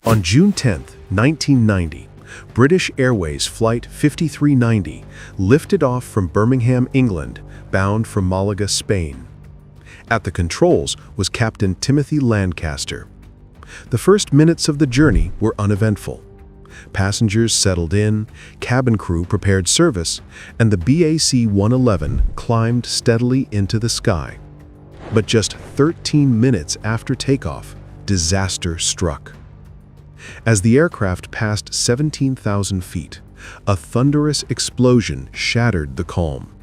On June 10, 1990, British Airways Flight 5390 lifted off from Birmingham, England, bound for Malaga, Spain. At the controls was Captain Tim Lancaster. The first minutes of the journey were uneventful. Passengers settled in, cabin crew prepared service, and the BAC 111 climbed steadily into the sky. But just 13 minutes after takeoff, disaster struck. As the aircraft passed 17,000 feet, a thunderous explosion shattered the calm.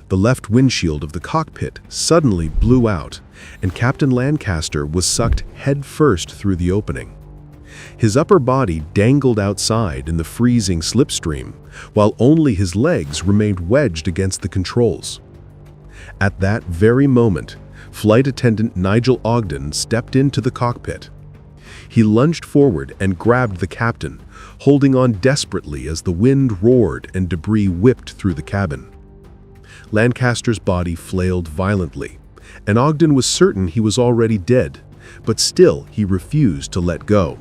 The left windshield of the cockpit suddenly blew out, and Captain Lancaster was sucked headfirst through the opening. His upper body dangled outside in the freezing slipstream, while only his legs remained wedged against the controls. At that very moment, flight attendant Nigel Ogden stepped into the cockpit. He lunged forward and grabbed the captain, holding on desperately as the wind roared and debris whipped through the cabin. Lancaster's body flailed violently, and Ogden was certain he was already dead, but still he refused to let go.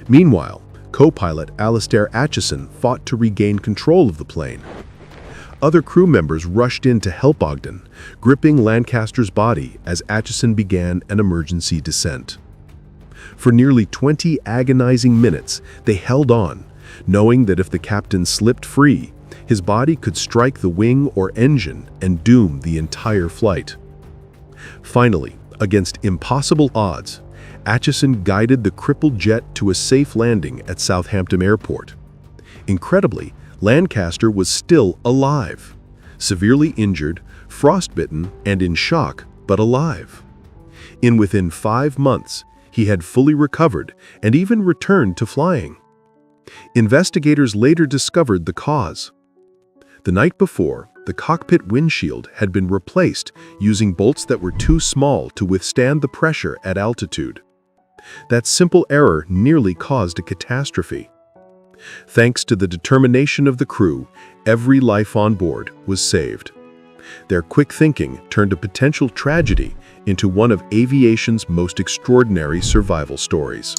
Meanwhile, co-pilot Alastair Atchinson fought to regain control of the plane. Other crew members rushed in to help Ogden, gripping Lancaster's body as Atchinson began an emergency descent. For nearly 20 agonizing minutes, they held on, knowing that if the captain slipped free, his body could strike the wing or engine and doom the entire flight. Finally, against impossible odds, Atchinson guided the crippled jet to a safe landing at Southampton Airport. Incredibly, Lancaster was still alive, severely injured, frostbitten, and in shock, but alive. Within 5 months, he had fully recovered and even returned to flying. Investigators later discovered the cause. The night before, the cockpit windshield had been replaced using bolts that were too small to withstand the pressure at altitude. That simple error nearly caused a catastrophe. Thanks to the determination of the crew, every life on board was saved. Their quick thinking turned a potential tragedy into one of aviation's most extraordinary survival stories.